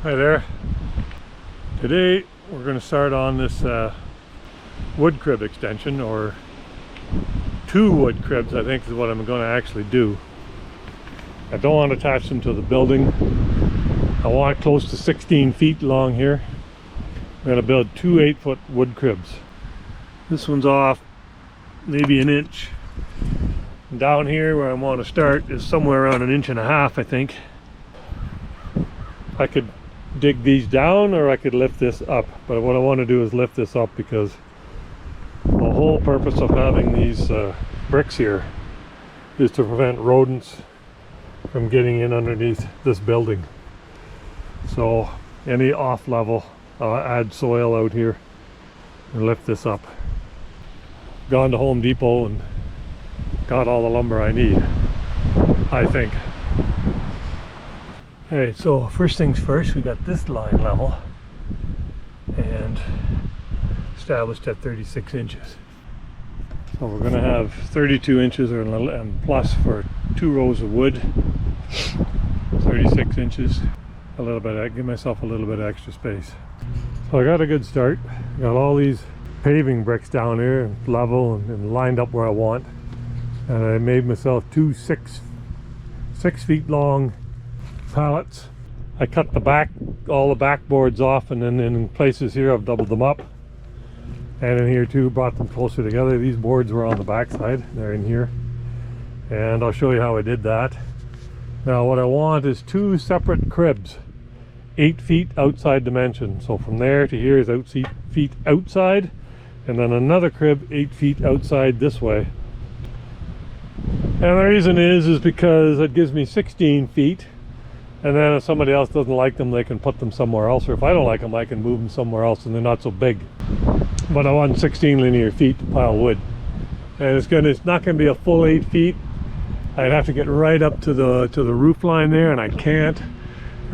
Hi there. Today we're going to start on this wood crib extension, or 2 wood cribs I think is what I'm going to actually do. I don't want to attach them to the building. I want close to 16 feet long here. I'm going to build 2 8-foot wood cribs. This one's off maybe an inch. And down here where I want to start is somewhere around 1.5 inches, I think. I could dig these down or I could lift this up, but what I want to do is lift this up because the whole purpose of having these bricks here is to prevent rodents from getting in underneath this building. So any off level, I'll add soil out here and lift this up. Gone to Home Depot and got all the lumber I need, I think. Alright, so first things first, we got this line level and established at 36 inches. So we're going to have 32 inches and plus for 2 rows of wood, 36 inches, a little bit, give myself a little bit of extra space. So I got a good start. Got all these paving bricks down here and level and lined up where I want. And I made myself 2 6 feet long pallets. I cut all the backboards off, and then in places here I've doubled them up, and in here too brought them closer together. These boards were on the back side, they're in here, and I'll show you how I did that. Now what I want is 2 separate cribs, 8 feet outside dimension. So from there to here is 8 feet outside, and then another crib 8 feet outside this way. And the reason is because it gives me 16 feet. And then if somebody else doesn't like them, they can put them somewhere else. Or if I don't like them, I can move them somewhere else and they're not so big. But I want 16 linear feet to pile wood. And it's not going to be a full 8 feet. I'd have to get right up to the roof line there, and I can't.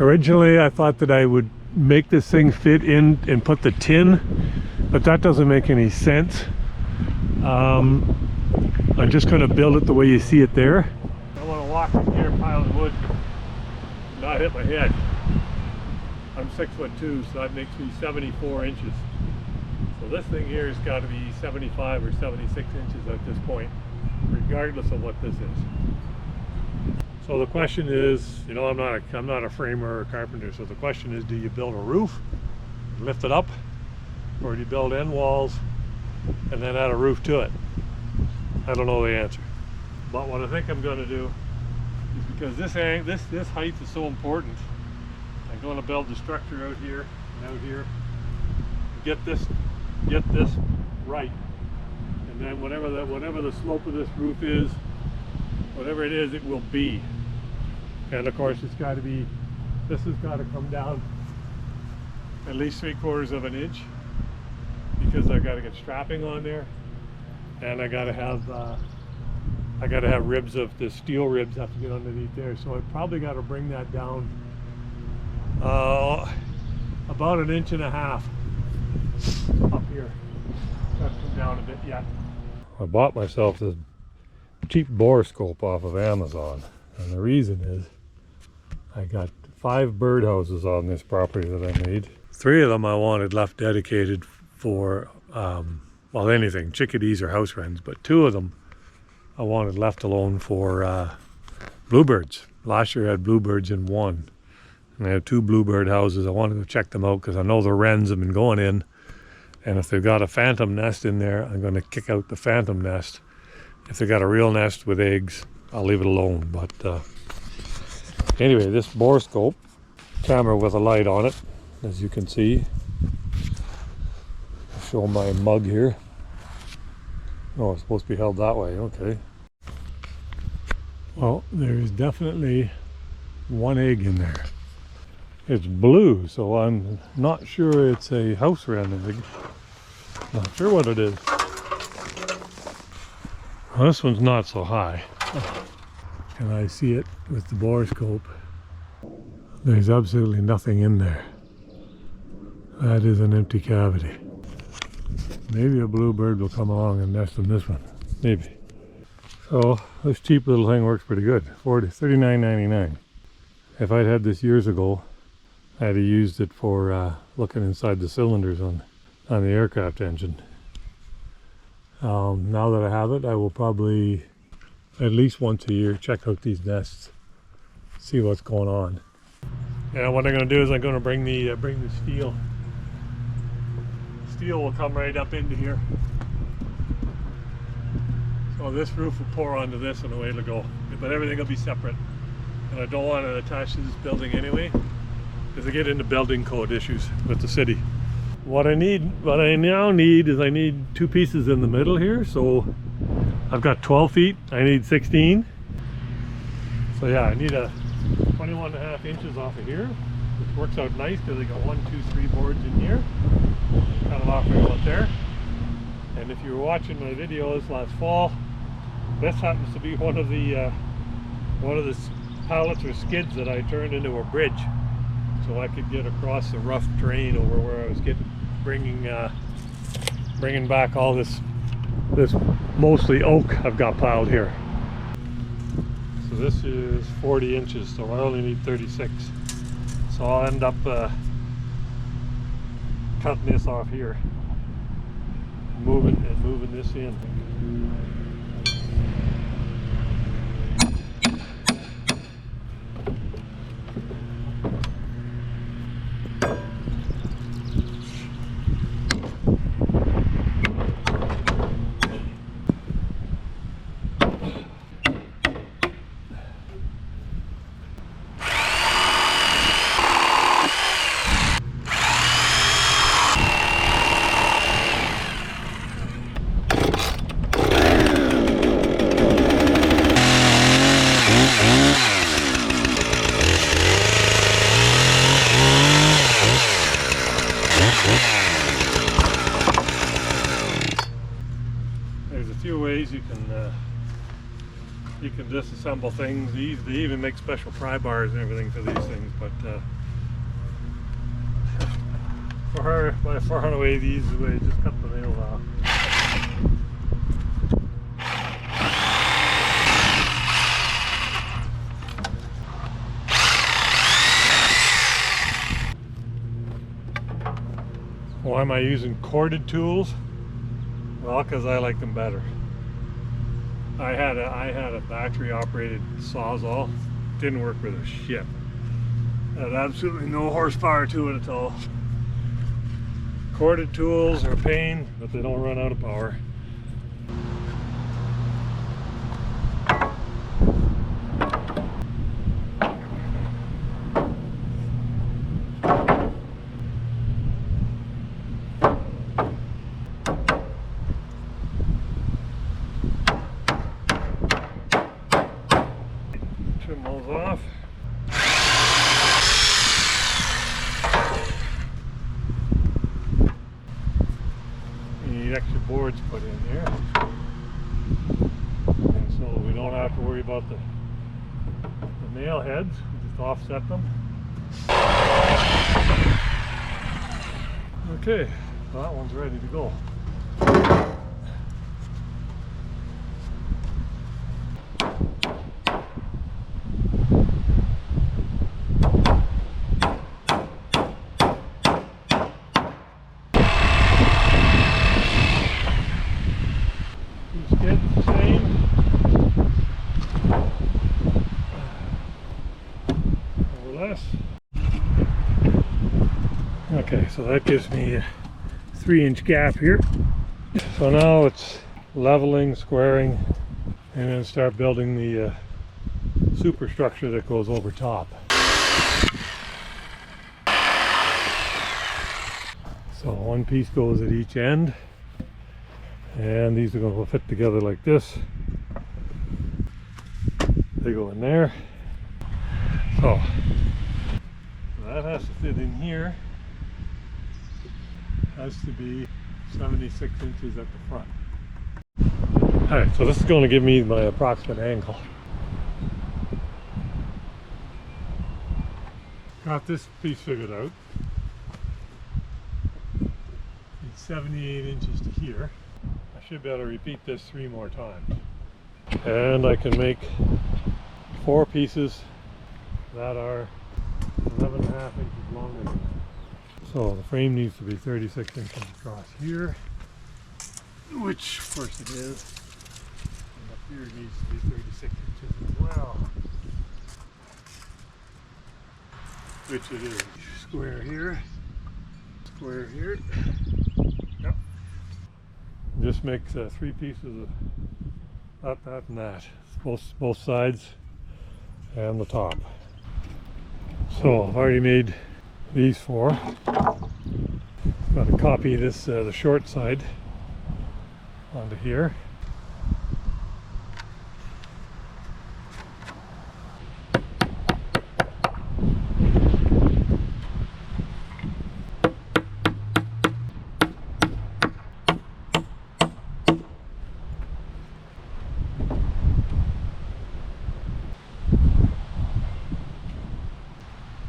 Originally, I thought that I would make this thing fit in and put the tin, but that doesn't make any sense. I'm just going to build it the way you see it there. I want to walk in here piling wood, not hit my head. I'm 6'2", so that makes me 74 inches. So this thing here has got to be 75 or 76 inches at this point, regardless of what this is. So the question is, you know, I'm not a framer or a carpenter, so the question is, do you build a roof, lift it up, or do you build end walls and then add a roof to it? I don't know the answer. But what I think I'm going to do is, because this height is so important, I'm going to build the structure out here and out here, get this right, and then whatever the slope of this roof is, whatever it is, it will be. And of course this has got to come down at least 3/4 of an inch, because I've got to get strapping on there, and I got to have ribs of the steel ribs have to get underneath there. So I probably got to bring that down about 1.5 inches up here. Got to come down a bit yet. I bought myself this cheap borescope off of Amazon, and the reason is I got 5 birdhouses on this property that I made. 3 of them I wanted left dedicated for well, anything, chickadees or house wrens, but 2 of them I wanted left alone for bluebirds. Last year I had bluebirds in 1, and I have 2 bluebird houses. I wanted to check them out because I know the wrens have been going in, and if they've got a phantom nest in there, I'm going to kick out the phantom nest. If they got a real nest with eggs, I'll leave it alone. But anyway, this borescope camera with a light on it, as you can see. I'll show my mug here. Oh, it's supposed to be held that way. Okay. Well, there's definitely 1 egg in there. It's blue, so I'm not sure it's a house wren egg. Not sure what it is. Well, this one's not so high. Can I see it with the borescope? There's absolutely nothing in there. That is an empty cavity. Maybe a bluebird will come along and nest in this one. Maybe. So this cheap little thing works pretty good. $39.99. If I'd had this years ago, I had used it for looking inside the cylinders on the aircraft engine. Now that I have it, I will probably at least once a year check out these nests, see what's going on. And what I'm going to do is I'm going to bring the steel. Steel will come right up into here. So this roof will pour onto this and away it'll go. But everything will be separate. And I don't want to attach to this building anyway, because I get into building code issues with the city. What I now need is I need 2 pieces in the middle here. So I've got 12 feet, I need 16. So yeah, I need a 21.5 inches off of here, which works out nice because I got 1, 2, 3 boards in here. Cut it off right about there. And if you were watching my videos last fall, this happens to be one of the pallets or skids that I turned into a bridge, so I could get across the rough terrain over where I was bringing back all this mostly oak I've got piled here. So this is 40 inches, so I only need 36. So I'll end up cutting this off here, moving this in. There's a few ways you can disassemble things. They even make special pry bars and everything for these things, but by far and away the easiest way, just cut the nails off. Why am I using corded tools? Well, because I like them better. I had a battery operated Sawzall. Didn't work with a shit. Had absolutely no horsepower to it at all. Corded tools are a pain, but they don't run out of power. Trim those off. You need extra boards put in here, and so we don't have to worry about the nail heads. We just offset them. Okay, well, that one's ready to go. 2 skids the same. Or less. Okay, so that gives me a 3-inch gap here. So now it's leveling, squaring, and then start building the superstructure that goes over top. So one piece goes at each end, and these are going to fit together like this. They go in there. So that has to fit in here. Has to be 76 inches at the front. Alright, so this is going to give me my approximate angle. Got this piece figured out. It's 78 inches to here. I should be able to repeat this 3 more times. And I can make 4 pieces that are 11 7.5 inches longer than that. So the frame needs to be 36 inches across here, which of course it is. And up here it needs to be 36 inches as well, which it is. Square here, square here. Yep. Just makes 3 pieces of that, and that. Both sides and the top. So I've already made these 4. Got to copy this, the short side onto here.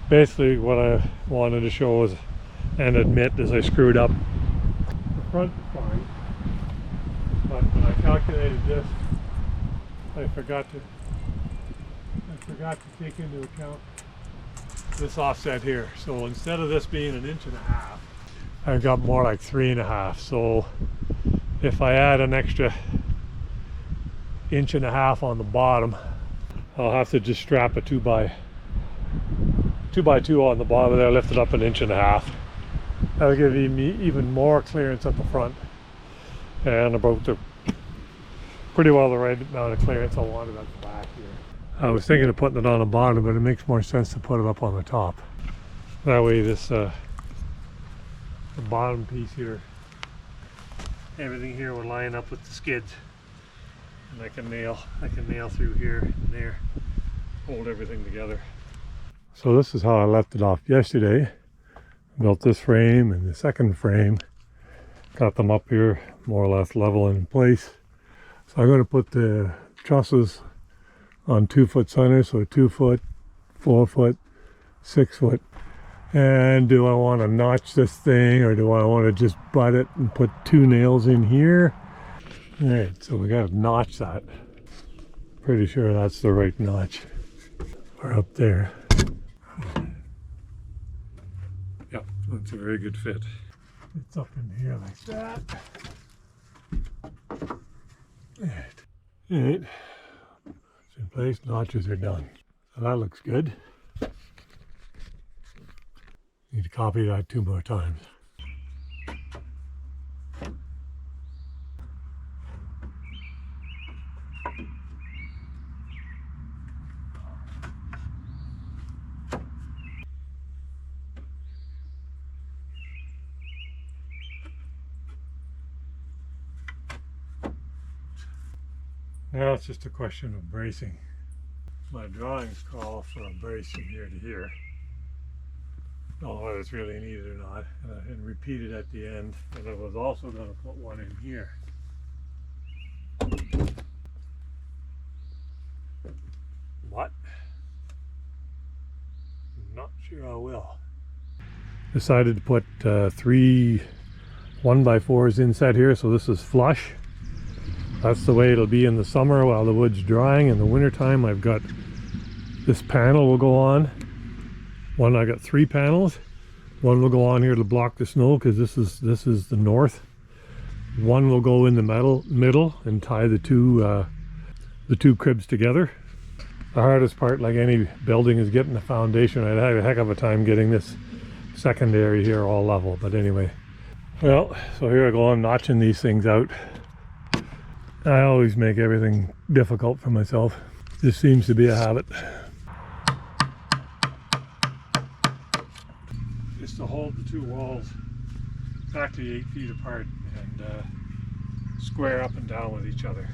Basically what I wanted to show is, and admit, is I screwed up. The front is fine, but when I calculated this, I forgot to take into account this offset here. So instead of this being 1.5 inches, I've got more like 3.5. So if I add an extra 1.5 inches on the bottom, I'll have to just strap a 2x2 on the bottom there, lift it up 1.5 inches. That'll give me even more clearance at the front, and about pretty well the right amount of clearance I wanted at the back here. I was thinking of putting it on the bottom, but it makes more sense to put it up on the top. That way this the bottom piece here, everything here will line up with the skids, and I can nail through here and there, hold everything together. So this is how I left it off yesterday. Built this frame and the second frame, got them up here more or less level in place. So I'm going to put the trusses on 2-foot centers, so 2 foot, 4 foot, 6 foot. And do I want to notch this thing, or do I want to just butt it and put 2 nails in here? All right, so we got to notch that. Pretty sure that's the right notch. Or up there. Yep, that's a very good fit. It's up in here like that. Alright, it's in place, notches are done. So that looks good. Need to copy that 2 more times. Now it's just a question of bracing. My drawings call for a brace from here to here. I don't know whether it's really needed or not. And repeat it at the end. And I was also going to put one in here. But I'm not sure I will. Decided to put 3 1x4s inside here, so this is flush. That's the way it'll be in the summer while the wood's drying. In the wintertime, I've got this panel will go on. I got 3 panels. One will go on here to block the snow, because this is the north. One will go in the middle and tie the two cribs together. The hardest part, like any building, is getting the foundation. I'd have a heck of a time getting this secondary here all level, but anyway. Well, so here I go, I'm notching these things out. I always make everything difficult for myself. This seems to be a habit. Just to hold the 2 walls exactly 8 feet apart and square up and down with each other.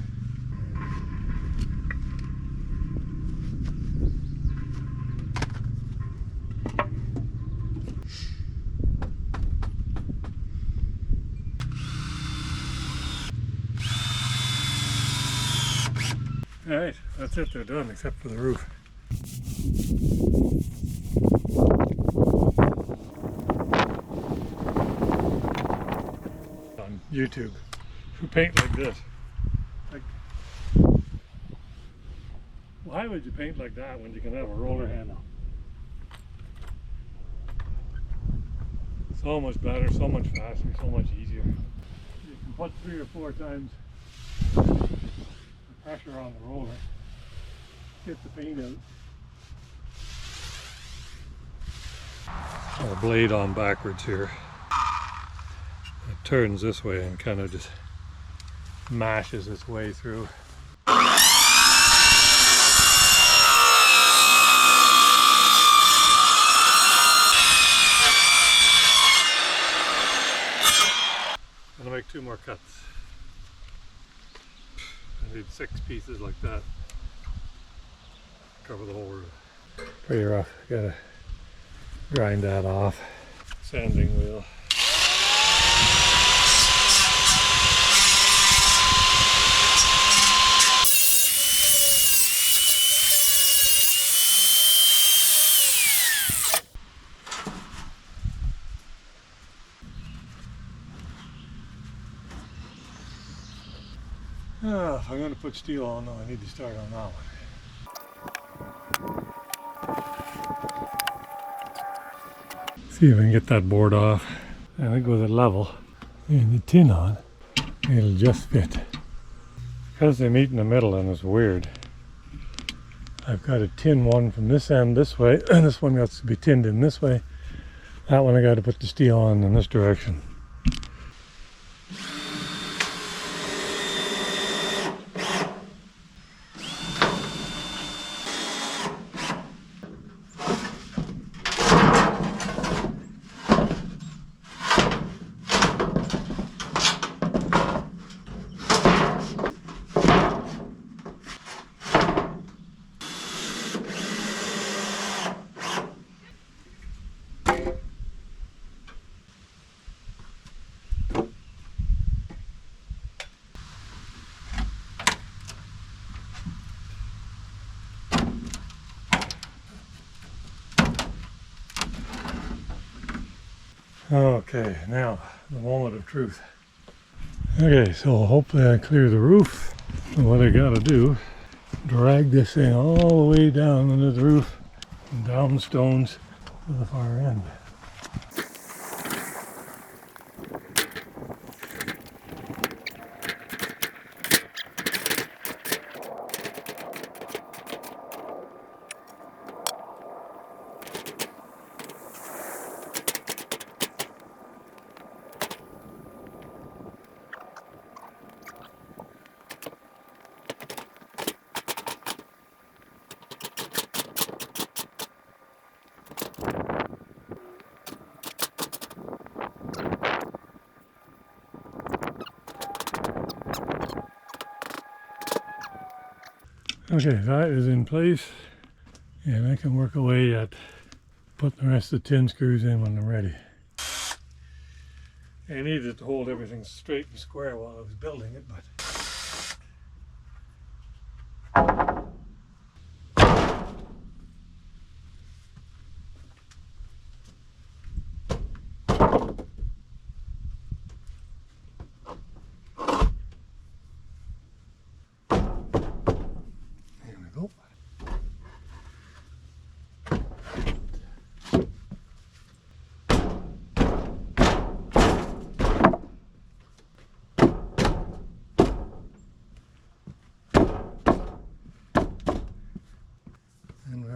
Alright, that's it, they're done, except for the roof. On YouTube, who paint like this? Like, why would you paint like that when you can have a roller handle? So much better, so much faster, so much easier. You can put 3 or 4 times the pressure on the roller, get the paint out. Our blade on backwards here. It turns this way and kind of just mashes its way through. Gonna make 2 more cuts. I need 6 pieces like that. Cover the whole roof. Pretty rough. Gotta grind that off. Sanding wheel. If I'm going to put steel on, though, I need to start on that one. See if I can get that board off. I think with it level and the tin on, it'll just fit. Because they meet in the middle and it's weird, I've got to tin one from this end this way, and this one has to be tinned in this way. That one I got to put the steel on in this direction. Okay, now the moment of truth. Okay, so hopefully I clear the roof. And what I gotta do, drag this thing all the way down under the roof and down the stones to the far end. Okay, that is in place, and I can work away at putting the rest of the tin screws in when I'm ready. I needed to hold everything straight and square while I was building it, but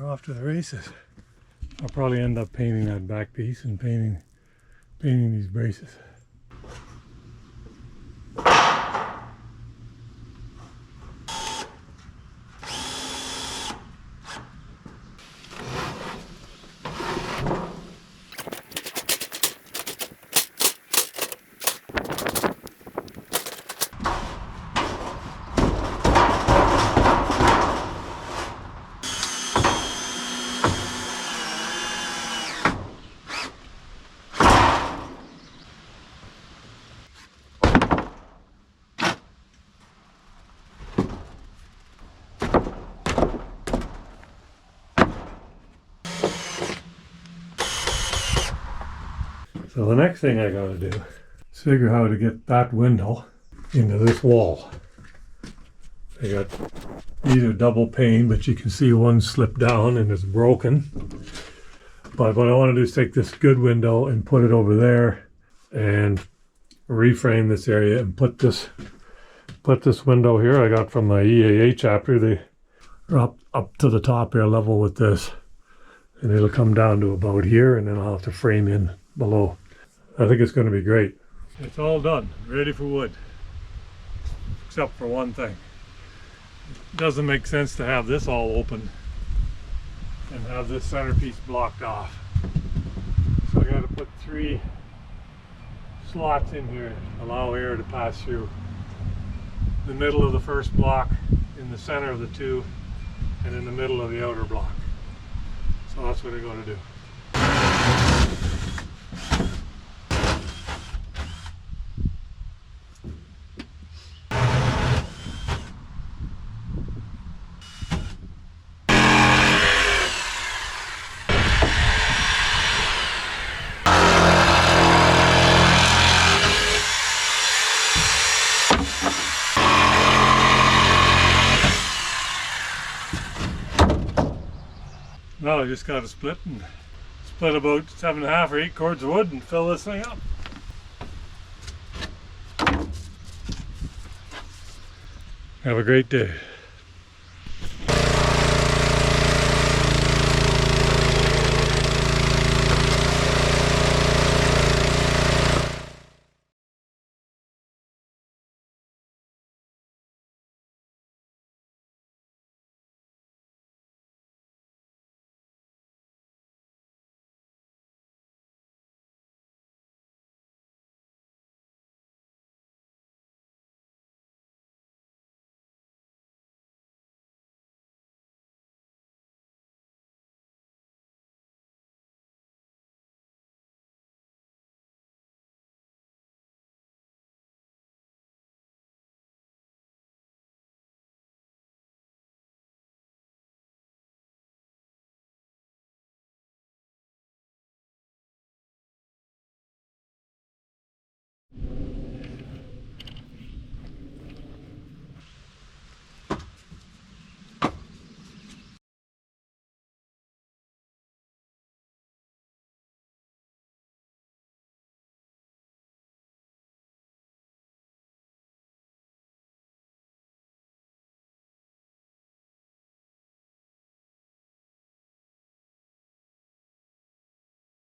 off to the races. I'll probably end up painting that back piece and painting these braces. So the next thing I gotta do is figure out how to get that window into this wall. I got these are double pane, but you can see one slipped down and it's broken. But what I want to do is take this good window and put it over there and reframe this area and put this window here I got from my EAA chapter. They are up to the top here, level with this. And it'll come down to about here, and then I'll have to frame in below. I think it's going to be great. It's all done, ready for wood. Except for one thing. It doesn't make sense to have this all open and have this centerpiece blocked off. So I got to put 3 slots in here, allow air to pass through. The middle of the first block, in the center of the 2, and in the middle of the outer block. So that's what I'm going to do. Now I just got to split about 7.5 or 8 cords of wood and fill this thing up. Have a great day.